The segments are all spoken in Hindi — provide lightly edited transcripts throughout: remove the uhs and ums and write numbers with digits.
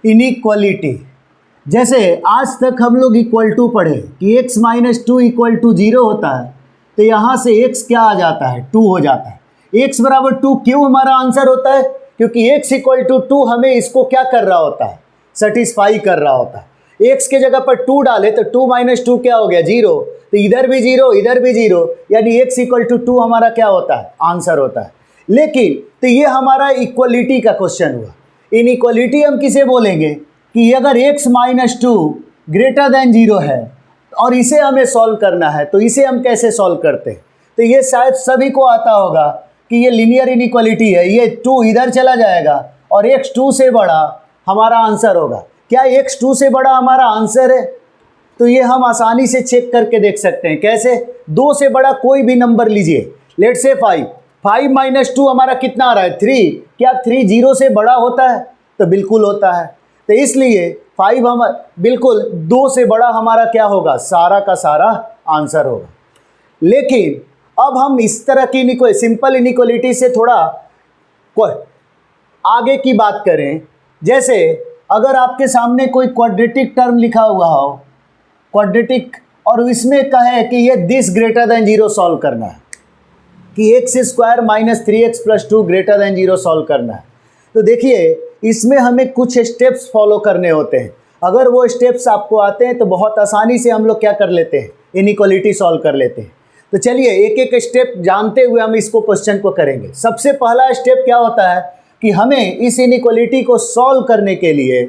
इनइक्वालिटी, जैसे आज तक हम लोग इक्वल टू पढ़े कि x minus two equal to 0 होता है, तो यहाँ से x क्या आ जाता है, 2 हो जाता है। x बराबर 2 क्यों हमारा आंसर होता है, क्योंकि x इक्वल टू 2 हमें इसको क्या कर रहा होता है, सेटिस्फाई कर रहा होता है। x के जगह पर 2 डाले तो 2 माइनस 2 क्या हो गया, 0, तो इधर भी 0 इधर भी 0, यानी x इक्वल टू 2 हमारा क्या होता है, आंसर होता है। लेकिन तो ये हमारा इक्वलिटी का क्वेश्चन हुआ। इनइक्वालिटी हम किसे बोलेंगे कि अगर x माइनस 2 ग्रेटर देन 0 है और इसे हमें सॉल्व करना है, तो इसे हम कैसे सॉल्व करते हैं, तो ये शायद सभी को आता होगा कि ये लीनियर इनइक्वालिटी है, ये 2 इधर चला जाएगा और x 2 से बड़ा हमारा आंसर होगा। क्या x 2 से बड़ा हमारा आंसर है, तो ये हम आसानी से चेक करके देख सकते हैं। कैसे, 2 से बड़ा कोई भी नंबर लीजिए, लेट से 5 माइनस 2 हमारा कितना आ रहा है, 3, क्या 3 0 से बड़ा होता है, तो बिल्कुल होता है। तो इसलिए 5 हम बिल्कुल 2 से बड़ा हमारा क्या होगा, सारा का सारा आंसर होगा। लेकिन अब हम इस तरह की सिंपल इनइक्वालिटी से थोड़ा आगे की बात करें। जैसे अगर आपके सामने कोई क्वाड्रेटिक टर्म लिखा हुआ हो, क्वाड्रेटिक, और इसमें कहे कि ये दिस ग्रेटर देन 0 सॉल्व करना है, कि x square minus 3x plus 2 greater than 0 solve करना है, तो देखिए इसमें हमें कुछ स्टेप्स फॉलो करने होते हैं। अगर वो स्टेप्स आपको आते हैं तो बहुत आसानी से हम लोग क्या कर लेते हैं, इनइक्वालिटी सॉल्व कर लेते हैं। तो चलिए एक एक स्टेप जानते हुए हम इसको क्वेश्चन को करेंगे। सबसे पहला स्टेप क्या होता है कि हमें इस इनइक्वालिटी को सॉल्व करने के लिए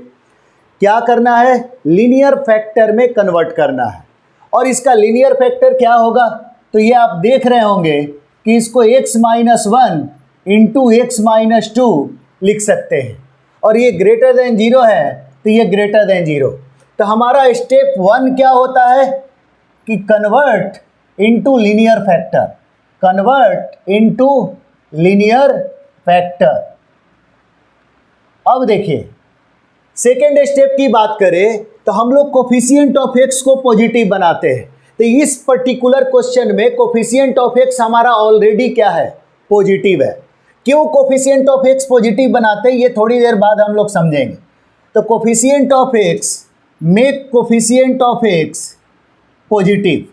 क्या करना है, लीनियर फैक्टर में कन्वर्ट करना है। और इसका लीनियर फैक्टर क्या होगा, तो ये आप देख रहे होंगे कि इसको x minus 1 into x minus 2 लिख सकते हैं, और ये ग्रेटर देन 0 है तो ये ग्रेटर देन 0। तो हमारा स्टेप 1 क्या होता है कि convert into linear factor, convert into linear factor. अब देखिए सेकेंड स्टेप की बात करें तो हम लोग कोफिशिएंट ऑफ x को पॉजिटिव बनाते हैं। तो इस पर्टिकुलर क्वेश्चन में कोफिशिएंट ऑफ x हमारा ऑलरेडी क्या है, पॉजिटिव है। क्यों कोफिशिएंट ऑफ x पॉजिटिव बनाते हैं ये थोड़ी देर बाद हम लोग समझेंगे। तो coefficient of x, make coefficient of x positive,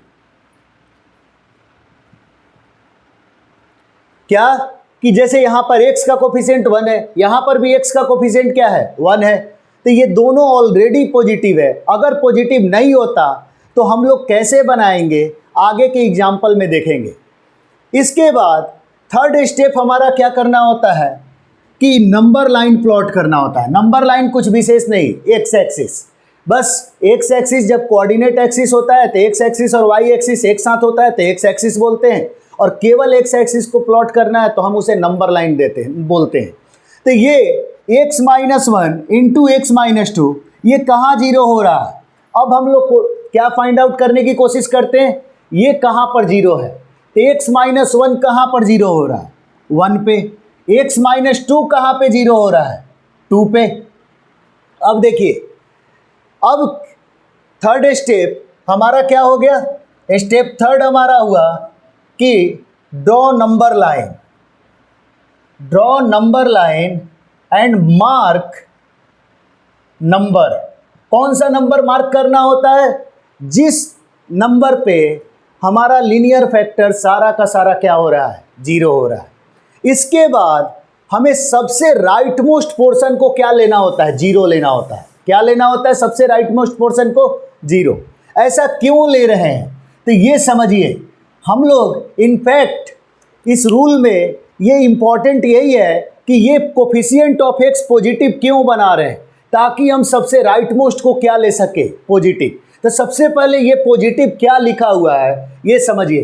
क्या कि जैसे यहां पर x का कोफिशिएंट 1 है, यहां पर भी x का कोफिशिएंट क्या है, 1 है, तो ये दोनों ऑलरेडी पॉजिटिव है। अगर पॉजिटिव नहीं होता तो हम लोग कैसे बनाएंगे, आगे के एग्जाम्पल में देखेंगे। इसके बाद थर्ड स्टेप हमारा क्या करना होता है कि नंबर लाइन प्लॉट करना होता है। नंबर लाइन कुछ विशेष नहीं, एक्स एक्सिस, बस एक्स एक्सिस जब कोऑर्डिनेट एक्सिस होता है तो एक्स एक्सिस और वाई एक्सिस एक साथ होता है तो एक्स एक्सिस बोलते हैं, और केवल एक्स एक्सिस को प्लॉट करना है तो हम उसे नंबर लाइन बोलते हैं। तो ये x minus 1 into x minus 2 ये कहाँ 0 हो रहा है। अब हम लोग को क्या फाइंड आउट करने की कोशिश करते हैं, ये कहाँ पर 0 है, तो x माइनस 1 कहाँ पर 0 हो रहा है, 1 पे। x माइनस 2 कहाँ पे 0 हो रहा है, 2 पे। अब देखिए अब थर्ड स्टेप हमारा क्या हो गया, स्टेप थर्ड हमारा हुआ कि draw number line, draw number line and mark number. कौन सा नंबर मार्क करना होता है, जिस नंबर पे हमारा लीनियर फैक्टर सारा का सारा क्या हो रहा है, 0 हो रहा है। इसके बाद हमें सबसे राइट मोस्ट पोर्शन को क्या लेना होता है, 0 लेना होता है। क्या लेना होता है, सबसे राइट मोस्ट पोर्शन को 0। ऐसा क्यों ले रहे हैं, तो ये समझिए। हम लोग इनफैक्ट इस रूल में ये इम्पॉर्टेंट यही है कि ये कोफिशिएंट ऑफ x पॉजिटिव क्यों बना रहे हैं, ताकि हम सबसे राइट मोस्ट को क्या ले सके, पॉजिटिव। तो सबसे पहले ये पॉजिटिव क्या लिखा हुआ है ये समझिए।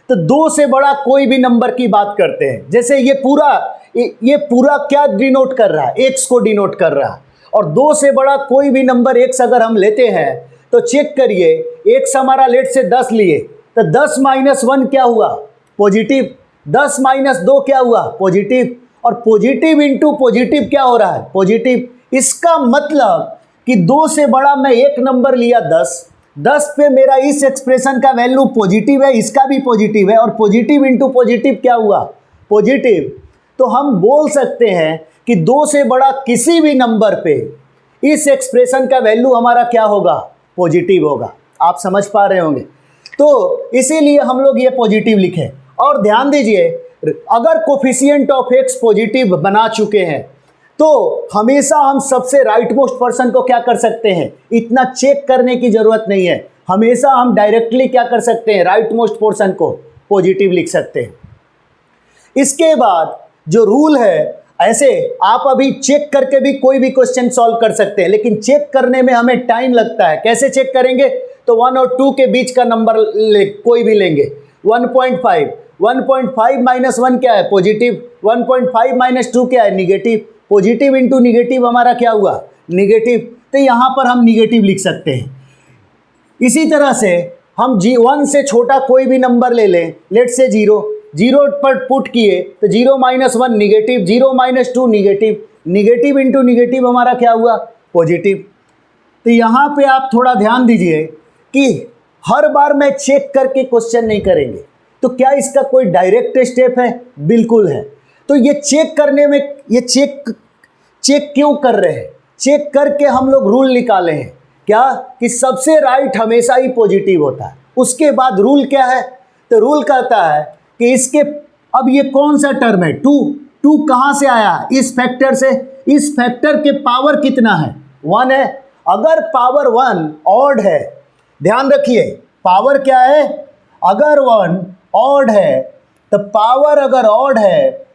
तो 2 से बड़ा कोई भी नंबर की बात करते हैं, जैसे ये पूरा क्या डिनोट कर रहा है, x को डिनोट कर रहा है। और 2 से बड़ा कोई भी नंबर x अगर हम लेते हैं तो चेक करिए, x हमारा लेट से 10 लिए तो 10 माइनस 1 क्या हुआ, पॉजिटिव। 10 माइनस 2 क्या हुआ, पॉजिटिव। और पॉजिटिव इंटू पॉजिटिव क्या हो रहा है, पॉजिटिव। इसका मतलब कि 2 से बड़ा मैं एक नंबर लिया 10 पे मेरा इस एक्सप्रेशन का वैल्यू पॉजिटिव है, इसका भी पॉजिटिव है, और पॉजिटिव इंटू पॉजिटिव क्या हुआ, पॉजिटिव। तो हम बोल सकते हैं कि 2 से बड़ा किसी भी नंबर पे इस एक्सप्रेशन का वैल्यू हमारा क्या होगा, पॉजिटिव होगा। आप समझ पा रहे होंगे, तो इसीलिए हम लोग ये पॉजिटिव लिखे। और ध्यान दीजिए, अगर कोफिशिएंट ऑफ एक्स पॉजिटिव बना चुके हैं तो हमेशा हम सबसे राइट मोस्ट पर्सन को क्या कर सकते हैं, इतना चेक करने की जरूरत नहीं है, हमेशा हम डायरेक्टली क्या कर सकते हैं, राइट मोस्ट पर्सन को पॉजिटिव लिख सकते हैं। इसके बाद जो रूल है, ऐसे आप अभी चेक करके भी कोई भी क्वेश्चन सॉल्व कर सकते हैं, लेकिन चेक करने में हमें टाइम लगता है। कैसे चेक करेंगे, तो 1 और 2 के बीच का नंबर कोई भी लेंगे। 1.5 माइनस 1 क्या है, पॉजिटिव। 1.5 माइनस 2 क्या है, निगेटिव। पॉजिटिव इंटू निगेटिव हमारा क्या हुआ, निगेटिव। तो यहाँ पर हम निगेटिव लिख सकते हैं। इसी तरह से हम 1 से छोटा कोई भी नंबर ले लें, लेट से 0 पर पुट किए तो 0 minus 1 negative, 0 minus 2 negative, negative into negative हमारा क्या हुआ, पॉजिटिव। तो यहाँ पे आप थोड़ा ध्यान दीजिए कि हर बार मैं चेक करके क्वेश्चन नहीं करेंगे, तो क्या इसका कोई डायरेक्ट स्टेप है, बिल्कुल है। तो ये चेक करने में, ये चेक क्यों कर रहे हैं, चेक करके हम लोग रूल निकाले हैं क्या, कि सबसे राइट हमेशा ही पॉजिटिव होता है। उसके बाद रूल क्या है, तो रूल कहता है कि इसके, अब ये कौन सा टर्म है, 2 कहाँ से आया, इस फैक्टर से। इस फैक्टर के पावर कितना है, 1 है। अगर पावर 1 ऑड है, ध्यान रखिए पावर क्या है, अगर 1 ऑड है, तो पावर अगर ऑड है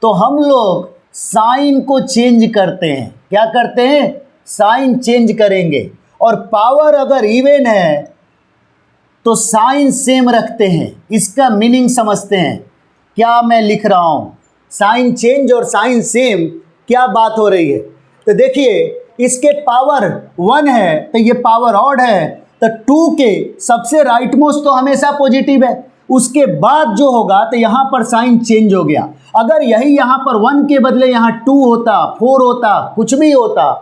तो हम लोग साइन को चेंज करते हैं। क्या करते हैं, साइन चेंज करेंगे। और पावर अगर इवन है तो साइन सेम रखते हैं। इसका मीनिंग समझते हैं क्या मैं लिख रहा हूं, साइन चेंज और साइन सेम, क्या बात हो रही है। तो देखिए इसके पावर 1 है तो ये पावर ऑड है, तो 2 के सबसे राइट मोस्ट तो हमेशा पॉजिटिव है। उसके बाद जो होगा तो यहाँ पर साइन चेंज हो गया। अगर यही यहाँ पर 1 के बदले यहाँ 2 होता, 4 होता, कुछ भी होता,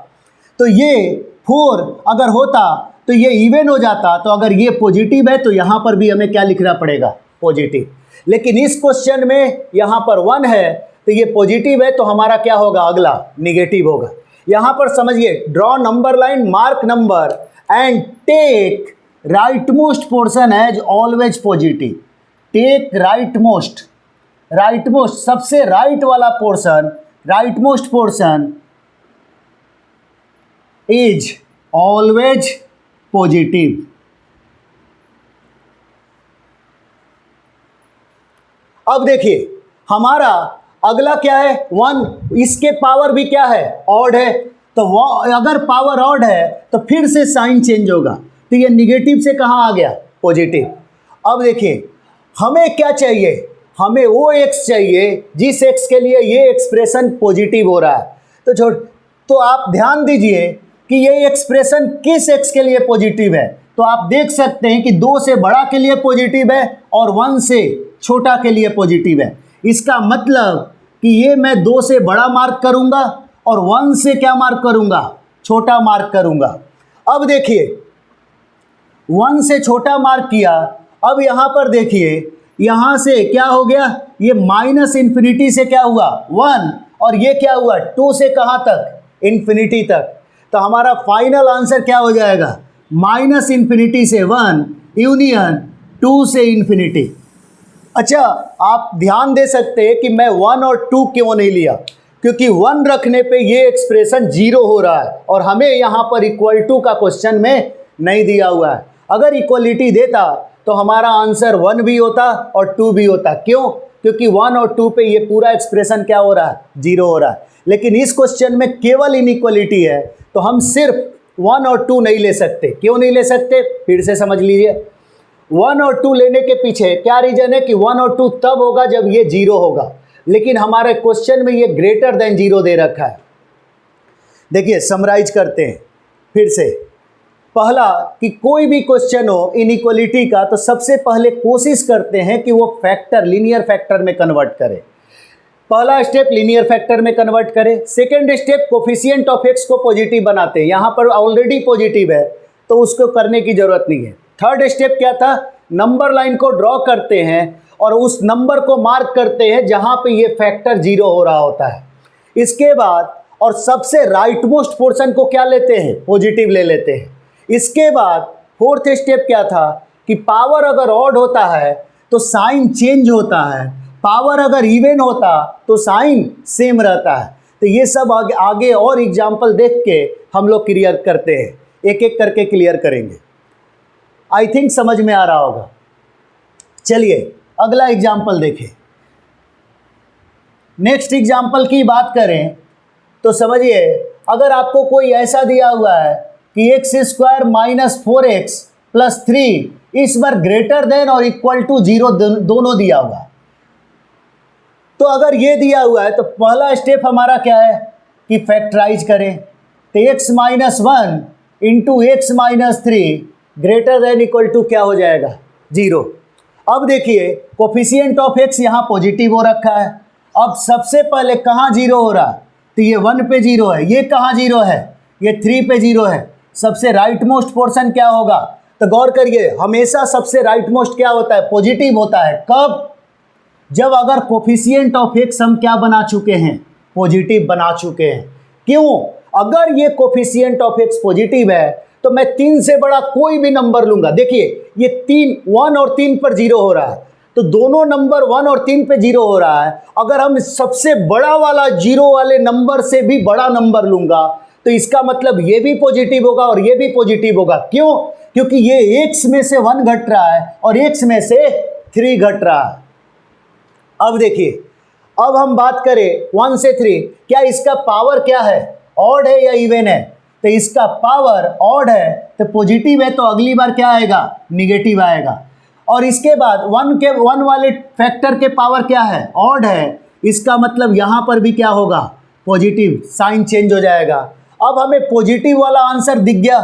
तो ये 4 अगर होता तो ये इवन हो जाता। तो अगर ये पॉजिटिव है तो यहाँ पर भी हमें क्या लिखना पड़ेगा, पॉजिटिव। लेकिन इस क्वेश्चन में यहाँ पर 1 है तो ये पॉजिटिव है, तो हमारा क्या होगा, अगला निगेटिव होगा। यहाँ पर समझिए, draw number line, mark number and take right most portion as always positive. Take right most सबसे राइट वाला portion, right most portion is always positive. अब देखिए हमारा अगला क्या है, 1, इसके पावर भी क्या है, ऑड है। तो अगर पावर ऑड है तो फिर से साइन चेंज होगा, तो ये निगेटिव से कहाँ आ गया, पॉजिटिव। अब देखिए हमें क्या चाहिए, हमें वो एक्स चाहिए जिस एक्स के लिए ये एक्सप्रेशन पॉजिटिव हो रहा है। तो आप ध्यान दीजिए कि ये एक्सप्रेशन किस एक्स के लिए पॉजिटिव है। तो आप देख सकते हैं कि 2 से बड़ा के लिए पॉजिटिव है और 1 से छोटा के लिए पॉजिटिव है। इसका मतलब कि ये मैं 2 से बड़ा मार्क करूंगा और 1 से क्या मार्क करूंगा, छोटा मार्क करूंगा। अब देखिए 1 से छोटा मार्क किया। अब यहाँ पर देखिए, यहाँ से क्या हो गया, ये माइनस इन्फिनिटी से क्या हुआ, 1, और ये क्या हुआ, 2 से कहाँ तक, इन्फिनिटी तक। तो हमारा फाइनल आंसर क्या हो जाएगा, माइनस इन्फिनिटी से 1 यूनियन 2 से इन्फिनिटी। अच्छा, आप ध्यान दे सकते हैं कि मैं 1 और 2 क्यों नहीं लिया, क्योंकि 1 रखने पे ये एक्सप्रेशन 0 हो रहा है और हमें यहाँ पर इक्वल टू का क्वेश्चन में नहीं दिया हुआ है। अगर इक्वलिटी देता तो हमारा आंसर 1 भी होता और 2 भी होता। क्यों, क्योंकि 1 और 2 पे ये पूरा एक्सप्रेशन क्या हो रहा है, 0 हो रहा है। लेकिन इस क्वेश्चन में केवल इनइक्वलिटी है, तो हम सिर्फ 1 और 2 नहीं ले सकते। क्यों नहीं ले सकते, फिर से समझ लीजिए। 1 और 2 लेने के पीछे क्या रीजन है कि 1 और 2 तब होगा जब ये 0 होगा, लेकिन हमारे क्वेश्चन में ये ग्रेटर देन 0 दे रखा है। देखिए समराइज करते हैं फिर से। पहला कि कोई भी क्वेश्चन हो इनइक्वलिटी का, तो सबसे पहले कोशिश करते हैं कि वो फैक्टर लीनियर फैक्टर में कन्वर्ट करे। पहला स्टेप लीनियर फैक्टर में कन्वर्ट करें। Second step coefficient of x को पॉजिटिव बनाते हैं। यहाँ पर ऑलरेडी पॉजिटिव है तो उसको करने की जरूरत नहीं है। थर्ड स्टेप क्या था, नंबर लाइन को ड्रॉ करते हैं और उस नंबर को मार्क करते हैं जहाँ पे ये फैक्टर 0 हो रहा होता है। इसके बाद और सबसे राइट मोस्ट पोर्शन को क्या लेते हैं, पॉजिटिव ले लेते हैं। इसके बाद फोर्थ स्टेप क्या था कि पावर अगर ऑड होता है तो साइन चेंज होता है, पावर अगर इवन होता तो साइन सेम रहता है। तो ये सब आगे और एग्जाम्पल देख के हम लोग क्लियर करते हैं, एक एक करके क्लियर करेंगे। आई थिंक समझ में आ रहा होगा। चलिए अगला एग्जाम्पल देखें। नेक्स्ट एग्जाम्पल की बात करें तो समझिए, अगर आपको कोई ऐसा दिया हुआ है कि x square minus 4x plus 3 इस बार ग्रेटर देन और इक्वल टू 0 दोनों दिया हुआ है। तो अगर ये दिया हुआ है तो पहला स्टेप हमारा क्या है कि फैक्टराइज करें। तो x minus 1 into x minus 3 greater than equal to क्या हो जाएगा, 0। अब देखिए कोफिशिएंट ऑफ x यहाँ पॉजिटिव हो रखा है। अब सबसे पहले कहाँ 0 हो रहा है, तो ये 1 पे 0 है, ये कहाँ 0 है, ये 3 पे 0 है। सबसे राइट मोस्ट पोर्शन क्या होगा, तो गौर करिए हमेशा सबसे राइट मोस्ट क्या होता है, पॉजिटिव होता है। कब, जब अगर कोफिशिएंट ऑफ x हम क्या बना चुके हैं, पॉजिटिव बना चुके हैं। क्यों, अगर ये कोफिशिएंट ऑफ x पॉजिटिव है तो मैं 3 से बड़ा कोई भी नंबर लूंगा। देखिए ये 3, 1 और 3 पर 0 हो रहा है, तो दोनों नंबर 1 और 3 पे 0 हो रहा है। अगर हम सबसे बड़ा वाला 0 वाले नंबर से भी बड़ा नंबर लूंगा तो इसका मतलब ये भी पॉजिटिव होगा और ये भी पॉजिटिव होगा। क्यों, क्योंकि ये x में से 1 घट रहा है और x में से 3 घट रहा है। अब देखिए, अब हम बात करें 1 से 3, क्या इसका पावर क्या है, ऑड है या इवन है, तो इसका पावर ऑड है तो पॉजिटिव है, तो अगली बार क्या आएगा, निगेटिव आएगा। और इसके बाद 1 वाले फैक्टर के पावर क्या है, ऑड है, इसका मतलब यहाँ पर भी क्या होगा, पॉजिटिव, साइन चेंज हो जाएगा। अब हमें पॉजिटिव वाला आंसर दिख गया,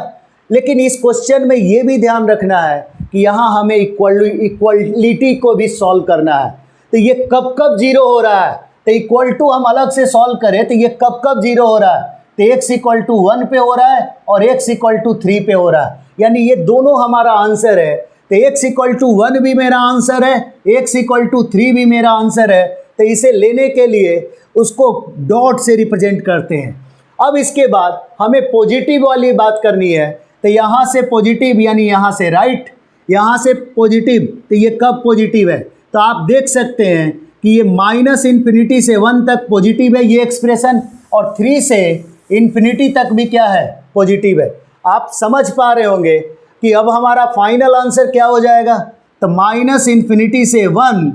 लेकिन इस क्वेश्चन में ये भी ध्यान रखना है कि यहाँ हमें इक्वलिटी को भी सॉल्व करना है। तो ये कब कब 0 हो रहा है, तो इक्वल टू हम अलग से सॉल्व करें तो ये कब कब 0 हो रहा है, तो x इक्वल टू 1 पे हो रहा है और x इक्वल टू 3 पे हो रहा है, यानी ये दोनों हमारा आंसर है। तो x इक्वल टू 1 भी मेरा आंसर है, x इक्वल टू 3 भी मेरा आंसर है। तो इसे लेने के लिए उसको डॉट से रिप्रेजेंट करते हैं। अब इसके बाद हमें पॉजिटिव वाली बात करनी है, तो यहाँ से पॉजिटिव यानी यहाँ से राइट, यहाँ से पॉजिटिव, तो ये कब पॉजिटिव है, तो आप देख सकते हैं कि ये माइनस इन्फिनिटी से 1 तक पॉजिटिव है ये एक्सप्रेशन, और 3 से इन्फिनिटी तक भी क्या है, पॉजिटिव है। आप समझ पा रहे होंगे कि अब हमारा फाइनल आंसर क्या हो जाएगा, तो माइनस इन्फिनिटी से 1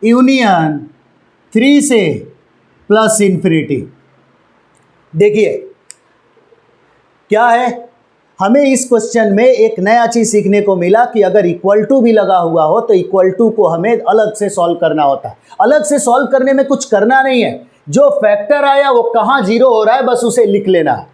यूनियन 3 से प्लस इन्फिनिटी। देखिए क्या है, हमें इस क्वेश्चन में एक नया चीज़ सीखने को मिला कि अगर इक्वल टू भी लगा हुआ हो तो इक्वल टू को हमें अलग से सॉल्व करना होता है। अलग से सॉल्व करने में कुछ करना नहीं है, जो फैक्टर आया वो कहाँ 0 हो रहा है बस उसे लिख लेना है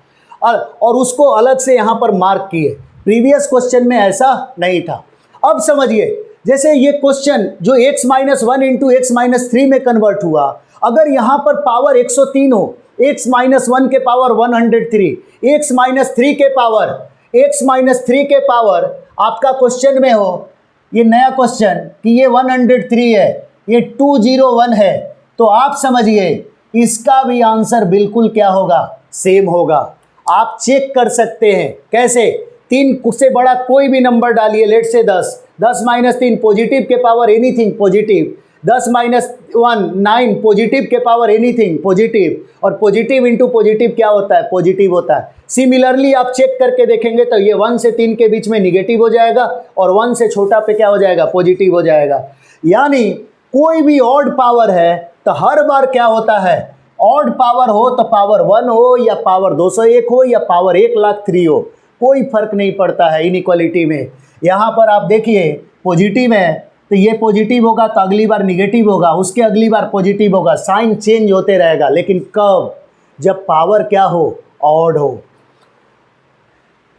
और उसको अलग से यहाँ पर मार्क किए। प्रीवियस क्वेश्चन में ऐसा नहीं था। अब समझिए, जैसे ये क्वेश्चन जो x minus 1 into x minus 3 में कन्वर्ट हुआ, अगर यहाँ पर पावर 103 हो, x माइनस 1 के पावर 103, x माइनस 3 के पावर x माइनस 3 के पावर आपका क्वेश्चन में हो ये नया क्वेश्चन कि ये 103 है, ये 201 है, तो आप समझिए इसका भी आंसर बिल्कुल क्या होगा, सेम होगा। आप चेक कर सकते हैं कैसे, 3 से बड़ा कोई भी नंबर डालिए, लेट से 10 माइनस 3 पॉजिटिव के power anything positive, 10 minus 1 9 positive के पावर एनीथिंग पॉजिटिव, और पॉजिटिव इंटू पॉजिटिव क्या होता है, पॉजिटिव होता है। सिमिलरली आप चेक करके देखेंगे तो ये 1 से 3 के बीच में निगेटिव हो जाएगा और 1 से छोटा पे क्या हो जाएगा, पॉजिटिव हो जाएगा। यानी कोई भी ऑड पावर है तो हर बार क्या होता है, ऑड पावर हो तो पावर 1 हो या पावर 201 हो या पावर 1,03 हो, कोई फर्क नहीं पड़ता है इनइक्वालिटी में। यहाँ पर आप देखिए पॉजिटिव है तो ये पॉजिटिव होगा तो अगली बार निगेटिव होगा, उसके अगली बार पॉजिटिव होगा, साइन चेंज होते रहेगा। लेकिन कब, जब पावर क्या हो, ऑड हो।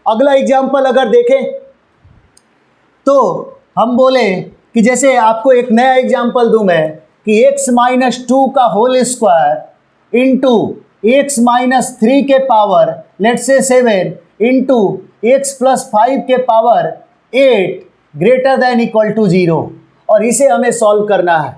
अगला एग्जाम्पल अगर देखें तो हम बोले कि जैसे आपको एक नया एग्जाम्पल दूं मैं कि x माइनस 2 का whole square into x minus 3 के पावर लेट से 7 इंटू एक्स प्लस 5 के power 8 greater than equal to 0, और इसे हमें सॉल्व करना है।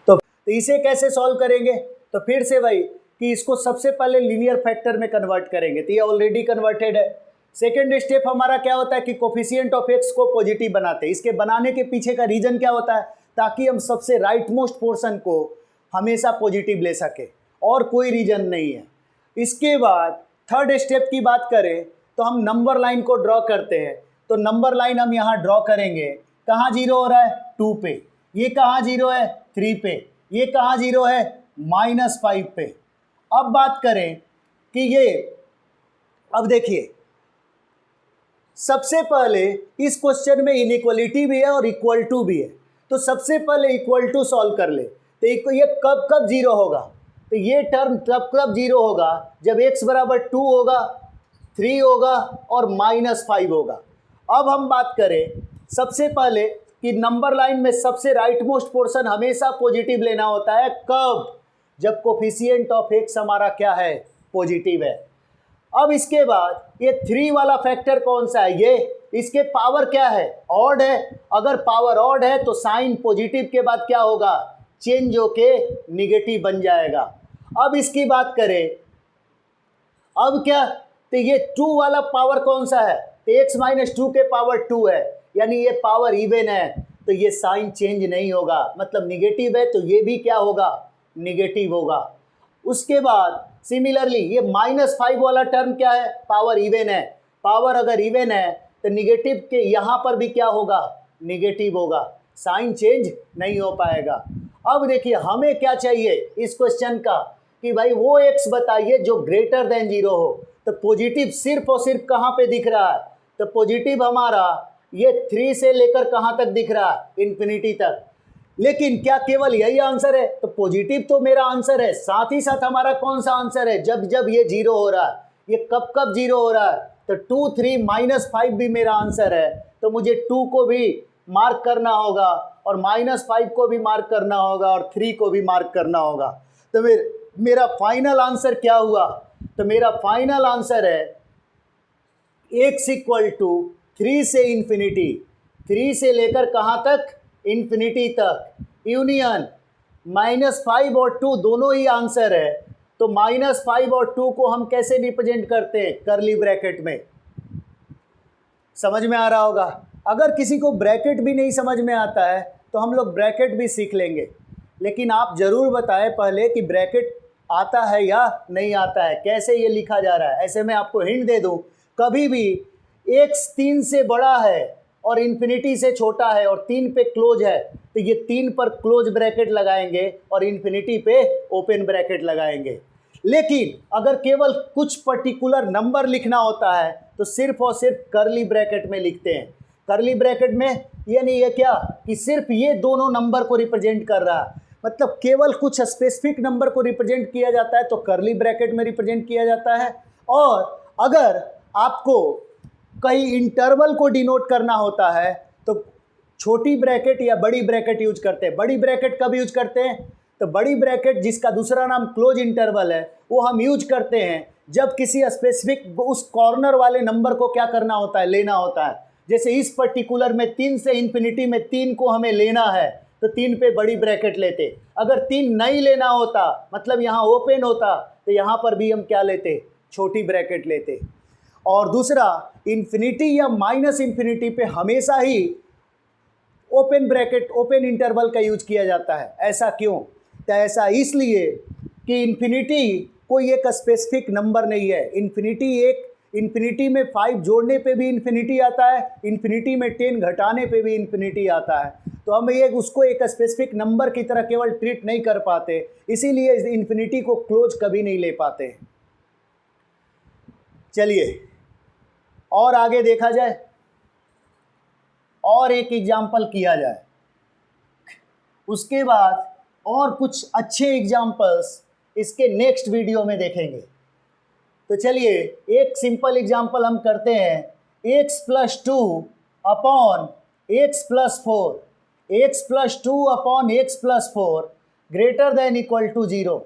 तो इसे कैसे सॉल्व करेंगे, तो फिर से भाई कि इसको सबसे पहले लीनियर फैक्टर में कन्वर्ट करेंगे, तो ये ऑलरेडी कन्वर्टेड है। सेकेंड स्टेप हमारा क्या होता है कि कोफिशिएंट ऑफ एक्स को पॉजिटिव बनाते हैं। इसके बनाने के पीछे का रीजन क्या होता है, ताकि हम सबसे राइट मोस्ट पोर्शन को हमेशा पॉजिटिव ले सके, और कोई रीजन नहीं है। इसके बाद थर्ड स्टेप की बात करें तो हम नंबर लाइन को ड्रॉ करते हैं। तो नंबर लाइन हम यहाँ ड्रॉ करेंगे, कहाँ जीरो हो रहा है 2 पे, ये कहाँ जीरो है 3 पे, ये कहाँ जीरो है -5 पे। अब बात करें कि ये, अब देखिए सबसे पहले इस क्वेश्चन में इनइक्वलिटी भी है और इक्वल टू भी है, तो सबसे पहले इक्वल टू सॉल्व कर ले। तो ये कब कब जीरो होगा, तो ये टर्म तब कब जीरो होगा जब x बराबर 2 होगा, 3 होगा और -5 होगा। अब हम बात करें सबसे पहले कि नंबर लाइन में सबसे राइट मोस्ट पोर्शन हमेशा पॉजिटिव लेना होता है, कब, जब कोफिशिएंट ऑफ x हमारा क्या है, पॉजिटिव है। अब इसके बाद ये 3 वाला फैक्टर कौन सा है, ये इसके पावर क्या है, ऑड है। अगर पावर ऑड है तो साइन पॉजिटिव के बाद क्या होगा, चेंज होके निगेटिव बन जाएगा। अब इसकी बात करें, अब क्या, तो ये 2 वाला पावर कौन सा है, तो x - 2 के पावर 2 है, यानी ये पावर इवन है, तो ये साइन चेंज नहीं होगा, मतलब निगेटिव है तो ये भी क्या होगा, निगेटिव होगा। उसके बाद सिमिलरली ये -5 वाला टर्म क्या है, पावर इवन है, पावर अगर इवन है तो निगेटिव के यहाँ पर भी क्या होगा, निगेटिव होगा, साइन चेंज नहीं हो पाएगा। अब देखिए हमें क्या चाहिए इस क्वेश्चन का, कि भाई वो x बताइए जो ग्रेटर देन 0 हो। तो पॉजिटिव सिर्फ और सिर्फ कहाँ पे दिख रहा है, तो पॉजिटिव हमारा ये 3 से लेकर कहाँ तक दिख रहा है, इन्फिनिटी तक। लेकिन क्या केवल यही आंसर है, तो पॉजिटिव तो मेरा आंसर है, साथ ही साथ हमारा कौन सा आंसर है, जब जब ये 0 हो रहा है, ये कब कब 0 हो रहा है, तो 2, 3, -5 भी मेरा आंसर है। तो मुझे 2 को भी मार्क करना होगा और -5 को भी मार्क करना होगा और 3 को भी मार्क करना होगा। तो मेरा फाइनल आंसर क्या हुआ, तो मेरा फाइनल आंसर है x = 3 से इन्फिनिटी, 3 से लेकर कहाँ तक, इन्फिनिटी तक, यूनियन -5 और 2 दोनों ही आंसर है। तो -5 और 2 को हम कैसे रिप्रेजेंट करते हैं, करली ब्रैकेट में। समझ में आ रहा होगा। अगर किसी को ब्रैकेट भी नहीं समझ में आता है तो हम लोग ब्रैकेट भी सीख लेंगे, लेकिन आप ज़रूर बताएं पहले कि ब्रैकेट आता है या नहीं आता है, कैसे ये लिखा जा रहा है। ऐसे मैं आपको हिंट दे दूं, कभी भी x 3 से बड़ा है और इन्फिनिटी से छोटा है और 3 पे क्लोज है, तो ये 3 पर क्लोज ब्रैकेट लगाएंगे और इन्फिनिटी पे ओपन ब्रैकेट लगाएंगे। लेकिन अगर केवल कुछ पर्टिकुलर नंबर लिखना होता है तो सिर्फ और सिर्फ करली ब्रैकेट में लिखते हैं। करली ब्रैकेट में यानी ये क्या, कि सिर्फ ये दोनों नंबर को रिप्रेजेंट कर रहा है, मतलब केवल कुछ स्पेसिफिक नंबर को रिप्रेजेंट किया जाता है तो करली ब्रैकेट में रिप्रेजेंट किया जाता है। और अगर आपको कहीं इंटरवल को डिनोट करना होता है तो छोटी ब्रैकेट या बड़ी ब्रैकेट यूज करते हैं। बड़ी ब्रैकेट कब यूज करते हैं, तो बड़ी ब्रैकेट जिसका दूसरा नाम क्लोज इंटरवल है वो हम यूज करते हैं जब किसी स्पेसिफिक उस कॉर्नर वाले नंबर को क्या करना होता है, लेना होता है। जैसे इस पर्टिकुलर में 3 से इन्फिनिटी में 3 को हमें लेना है तो 3 पे बड़ी ब्रैकेट लेते। अगर 3 नहीं लेना होता, मतलब यहाँ ओपन होता, तो यहाँ पर भी हम क्या लेते, छोटी ब्रैकेट लेते। और दूसरा, इन्फिनिटी या माइनस इन्फिनिटी पे हमेशा ही ओपन ब्रैकेट, ओपन इंटरवल का यूज किया जाता है। ऐसा क्यों, तो ऐसा इसलिए कि इन्फिनिटी कोई एक स्पेसिफिक नंबर नहीं है। इन्फिनिटी में 5 जोड़ने पे भी इन्फिनिटी आता है, इन्फिनिटी में 10 घटाने पे भी इन्फिनिटी आता है। तो हम ये उसको एक स्पेसिफिक नंबर की तरह केवल ट्रीट नहीं कर पाते, इसीलिए इन्फिनिटी को क्लोज कभी नहीं ले पाते। चलिए और आगे देखा जाए और एक एग्जाम्पल किया जाए, उसके बाद और कुछ अच्छे एग्जाम्पल्स इसके नेक्स्ट वीडियो में देखेंगे। तो चलिए एक सिंपल एग्जाम्पल हम करते हैं, x + 2 upon x + 4, x + 2 upon x + 4 greater than equal to 0।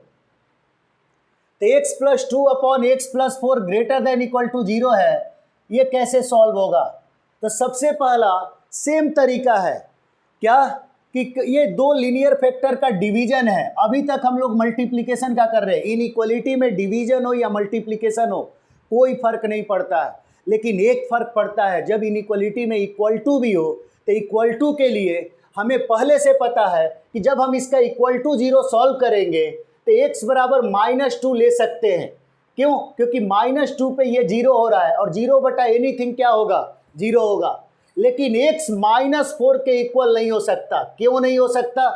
तो x + 2 upon x + 4 greater than equal to 0 है, ये कैसे सॉल्व होगा। तो सबसे पहला सेम तरीका है, क्या, कि ये दो लीनियर फैक्टर का डिवीजन है। अभी तक हम लोग मल्टीप्लिकेशन का कर रहे हैं। इनइक्वालिटी में डिवीजन हो या मल्टीप्लिकेशन हो कोई फर्क नहीं पड़ता है, लेकिन एक फर्क पड़ता है, जब इनइक्वालिटी में इक्वल टू भी हो तो इक्वल टू के लिए हमें पहले से पता है कि जब हम इसका इक्वल टू 0 सॉल्व करेंगे तो x बराबर -2 ले सकते हैं। क्यों? क्योंकि -2 पे ये 0 हो रहा है और 0 बटा एनीथिंग क्या होगा? 0 होगा। लेकिन x -4 के इक्वल नहीं हो सकता। क्यों नहीं हो सकता?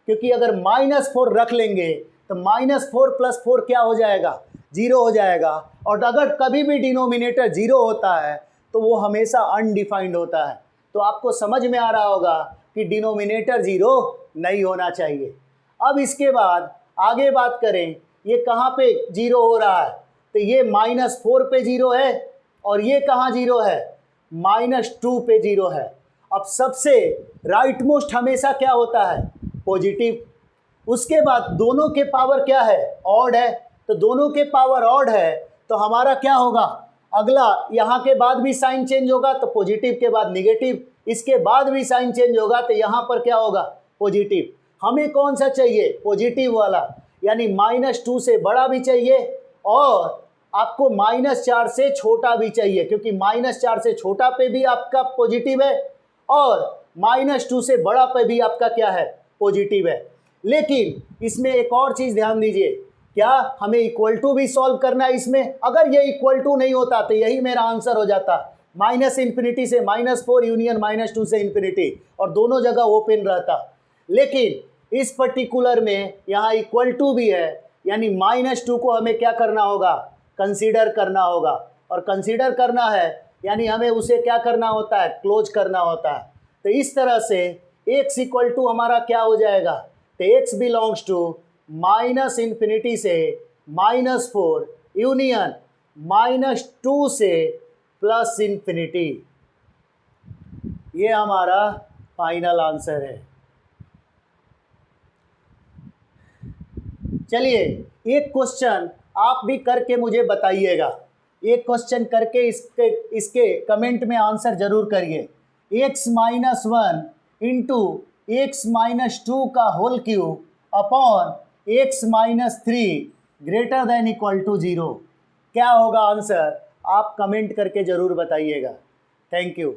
क्योंकि अगर -4 रख लेंगे तो -4 + 4 क्या हो जाएगा? 0 हो जाएगा। और अगर कभी भी डिनोमिनेटर 0 होता है तो वो हमेशा अनडिफाइंड होता है। तो आपको समझ में आ रहा होगा कि डिनोमिनेटर 0 नहीं होना चाहिए। अब इसके बाद आगे बात करें, ये कहाँ पे 0 हो रहा है? तो ये -4 पे 0 है और ये कहाँ 0 है? -2 पे 0 है। अब सबसे राइट मोस्ट हमेशा क्या होता है? पॉजिटिव। उसके बाद दोनों के पावर क्या है? ऑड है। तो दोनों के पावर ऑड है तो हमारा क्या होगा? अगला यहाँ के बाद भी साइन चेंज होगा तो पॉजिटिव के बाद निगेटिव, इसके बाद भी साइन चेंज होगा तो यहाँ पर क्या होगा? पॉजिटिव। हमें कौन सा चाहिए? पॉजिटिव वाला, यानी -2 से बड़ा भी चाहिए और आपको -4 से छोटा भी चाहिए, क्योंकि -4 से छोटा पे भी आपका पॉजिटिव है और -2 से बड़ा पे भी आपका क्या है? पॉजिटिव है। लेकिन इसमें एक और चीज़ ध्यान दीजिए, क्या हमें इक्वल टू भी सॉल्व करना है इसमें? अगर ये इक्वल टू नहीं होता तो यही मेरा आंसर हो जाता, -∞ से -4 यूनियन -2 से इन्फिनिटी, और दोनों जगह ओपन रहता। लेकिन इस पर्टिकुलर में यहाँ इक्वल टू भी है, यानी -2 को हमें क्या करना होगा? कंसीडर करना होगा। और कंसीडर करना है यानी हमें उसे क्या करना होता है? क्लोज करना होता है। तो इस तरह से x इक्वल टू हमारा क्या हो जाएगा? तो x बिलोंग्स टू -∞ से -4 यूनियन -2 से +∞। ये हमारा फाइनल आंसर है। चलिए एक क्वेश्चन आप भी करके मुझे बताइएगा। एक क्वेश्चन करके इसके कमेंट में आंसर जरूर करिए। x-1 इंटू x-2 का whole cube upon x-3 greater than equal to 0, क्या होगा आंसर? आप कमेंट करके ज़रूर बताइएगा। Thank you.